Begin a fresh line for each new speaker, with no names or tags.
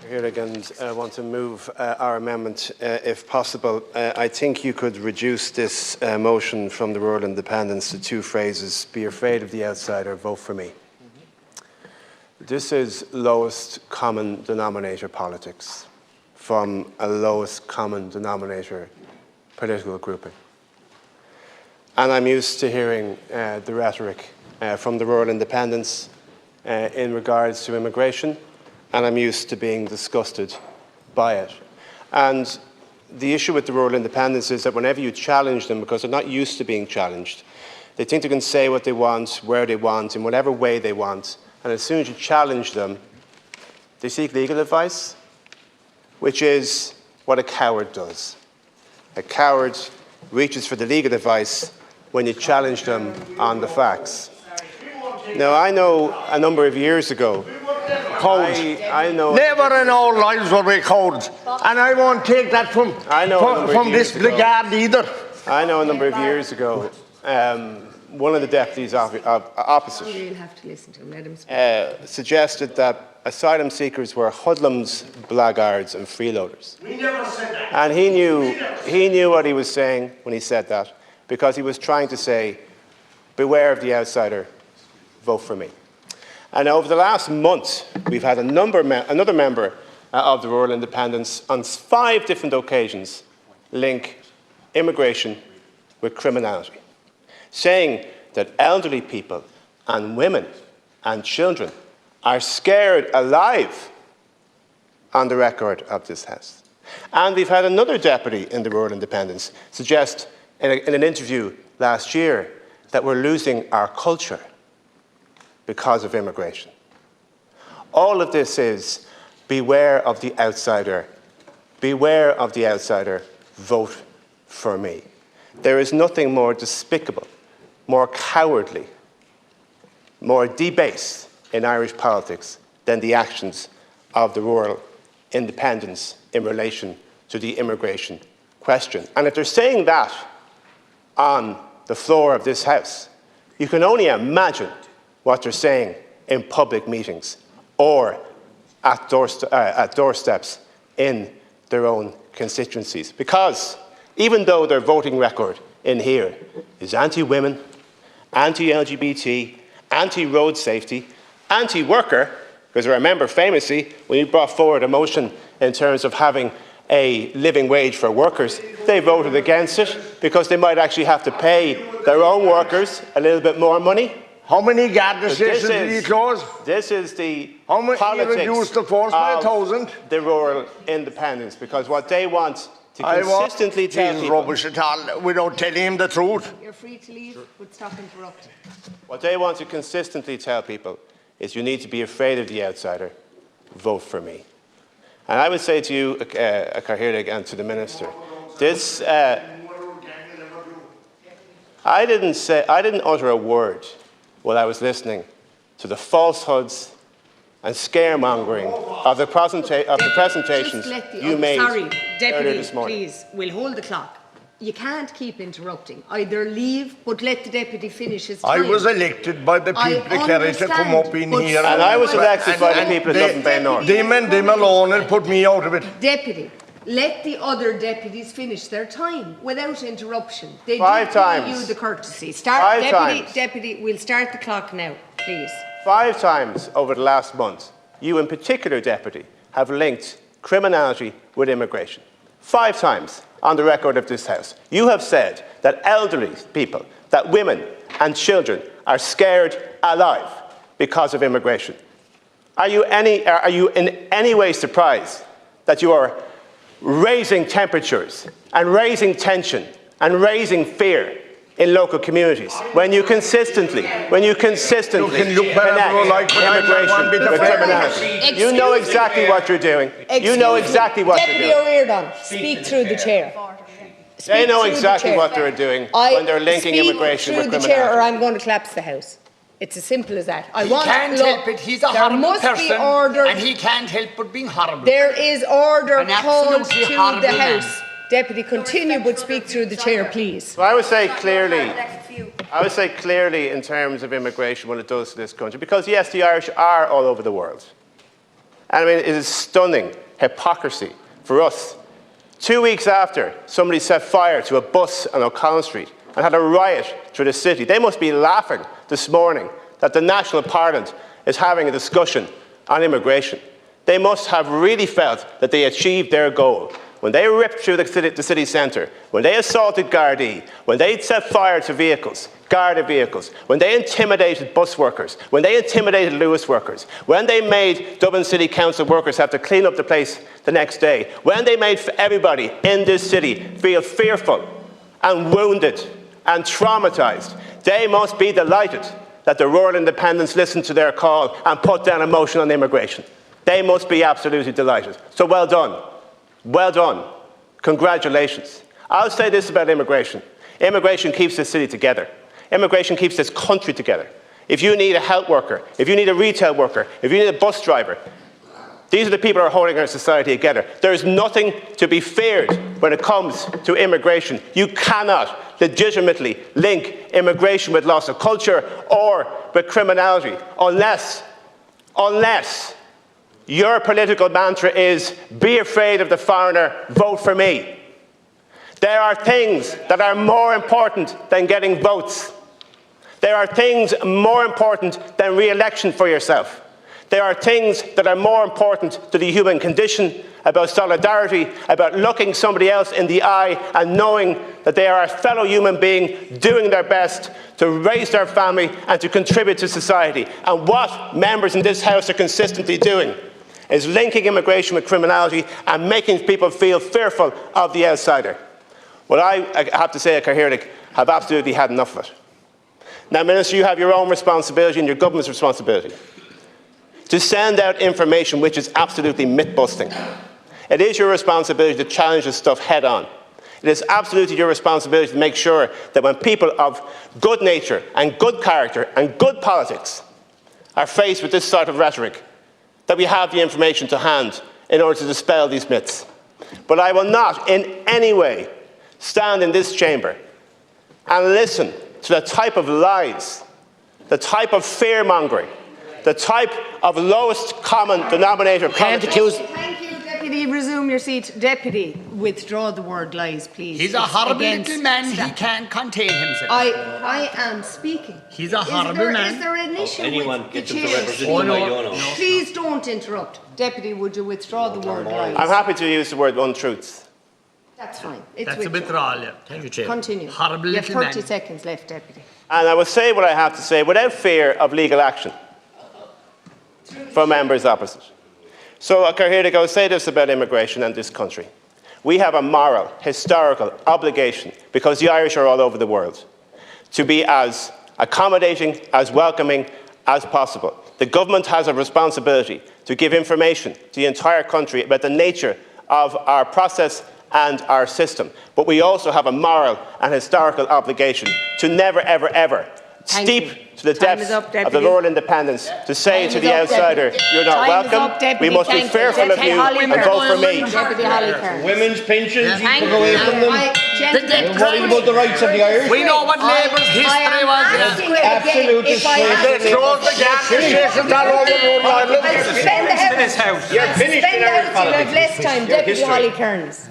Here and I want to move our amendment, if possible. I think you could reduce this motion from the rural independence to two phrases: be afraid of the outsider, vote for me. This is lowest common denominator politics from a lowest common denominator political grouping. And I'm used to hearing the rhetoric from the rural independents in regards to immigration, and I'm used to being disgusted by it. And the issue with the rural independents is that whenever you challenge them, because they're not used to being challenged, they think they can say what they want, where they want, in whatever way they want, and as soon as you challenge them, they seek legal advice, which is what a coward does. A coward reaches for the legal advice when you challenge them on the facts. Now, I know a number of years ago,
never in our lives were we cowards, and I won't take that from this brigade either.
I know a number of years ago, one of the deputies opposite
You'll have to listen to him. Let him speak.
Suggested that asylum seekers were hoodlums, blackguards and freeloaders.
We never said that.
And he knew what he was saying when he said that, because he was trying to say, beware of the outsider, vote for me. And over the last month, we've had another member of the Rural Independents on 5 different occasions link immigration with criminality, saying that elderly people and women and children are scared alive on the record of this House. And we've had another deputy in the Rural Independents suggest in an interview last year that we're losing our culture because of immigration. All of this is beware of the outsider. Beware of the outsider. Vote for me. There is nothing more despicable, more cowardly, more debased in Irish politics than the actions of the rural independents in relation to the immigration question. And if they're saying that on the floor of this House, you can only imagine what they're saying in public meetings or at doorsteps in their own constituencies. Because even though their voting record in here is anti-women, anti-LGBT, anti-road safety, anti-worker, because I remember famously when you brought forward a motion in terms of having a living wage for workers, they voted against it because they might actually have to pay their own workers a little bit more money.
How many gas stations did you close?
This is the
politics reduced the force by 1,000?
The rural independents, because what they want to consistently tell people...
rubbish at all, without telling him the truth.
You're free to leave, but stop interrupting.
What they want to consistently tell people is you need to be afraid of the outsider, vote for me. And I would say to you, Cathaoirleach, and to the Minister, this... I didn't utter a word while I was listening to the falsehoods and scaremongering of the presentations you made
Sorry, Deputy,
this morning.
please, we'll hold the clock. You can't keep interrupting. Either leave, but let the Deputy finish his time.
I was elected by the people of Kerry to come up in here.
And I was elected by the people of Dublin Bay North.
Them alone and put me out of it.
Deputy, let the other deputies finish their time without interruption. They
5 times.
You the courtesy. Deputy, we'll start the clock now, please.
5 times over the last month, you in particular, Deputy, have linked criminality with immigration. 5 times on the record of this House. You have said that elderly people, that women and children are scared alive because of immigration. Are you in any way surprised that you are raising temperatures and raising tension and raising fear in local communities when you consistently connect immigration with criminality? You know exactly what you're doing. You know exactly what you're doing.
Deputy Ó Ríordáin, speak through the chair.
They know exactly what they're doing when they're linking immigration with criminality.
Speak through the chair or I'm going to collapse the House. It's as simple as that.
He can't help it. He's a horrible person, and he can't help but being horrible.
There is order called to the House. Deputy, continue, but speak through the chair, please.
So I would say clearly in terms of immigration what it does to this country, because yes, the Irish are all over the world. And I mean, it is stunning hypocrisy for us. 2 weeks after somebody set fire to a bus on O'Connell Street and had a riot through the city, they must be laughing this morning that the National Parliament is having a discussion on immigration. They must have really felt that they achieved their goal. When they ripped through the city centre, when they assaulted Gardaí, when they set fire to vehicles, Garda vehicles, when they intimidated bus workers, when they intimidated Lewis workers, when they made Dublin City Council workers have to clean up the place the next day, when they made everybody in this city feel fearful and wounded and traumatised, they must be delighted that the rural independents listened to their call and put down a motion on immigration. They must be absolutely delighted. So well done. Well done. Congratulations. I'll say this about immigration. Immigration keeps this city together. Immigration keeps this country together. If you need a health worker, if you need a retail worker, if you need a bus driver, these are the people who are holding our society together. There is nothing to be feared when it comes to immigration. You cannot legitimately link immigration with loss of culture or with criminality unless your political mantra is, be afraid of the foreigner, vote for me. There are things that are more important than getting votes. There are things more important than re-election for yourself. There are things that are more important to the human condition, about solidarity, about looking somebody else in the eye and knowing that they are a fellow human being doing their best to raise their family and to contribute to society. And what members in this House are consistently doing is linking immigration with criminality and making people feel fearful of the outsider. Well, I have to say, Cathaoirleach, have absolutely had enough of it. Now, Minister, you have your own responsibility and your government's responsibility to send out information which is absolutely myth-busting. It is your responsibility to challenge this stuff head-on. It is absolutely your responsibility to make sure that when people of good nature and good character and good politics are faced with this sort of rhetoric, that we have the information to hand in order to dispel these myths. But I will not in any way stand in this chamber and listen to the type of lies, the type of fear-mongering, the type of lowest common denominator politics.
Thank you, Deputy. Resume your seat. Deputy, withdraw the word lies, please.
He's a horrible little man. He can't contain himself.
I am speaking.
He's a horrible man.
Is there an issue with the chairs? Please don't interrupt. Deputy, would you withdraw the word lies?
I'm happy to use the word untruths.
That's fine.
That's a withdrawal, yeah. Thank you, Chair.
Continue.
Horrible
you have
little
30
man.
seconds left, Deputy.
And I will say what I have to say without fear of legal action from members opposite. So, Cathaoirleach, I will say this about immigration and this country. We have a moral, historical obligation, because the Irish are all over the world, to be as accommodating, as welcoming as possible. The government has a responsibility to give information to the entire country about the nature of our process and our system. But we also have a moral and historical obligation to never, ever, ever steep to the depths of the rural independence to say to the outsider, you're not welcome, we must be fearful of you and vote for me.
Women's pensions, you took away from them. They're worried about the rights of the Irish.
We know what Labour's history was.
Absolute disgrace. They closed the gas stations all over Rhode Island.
You're finished in Irish politics. You have less time, Deputy Holly Kearns.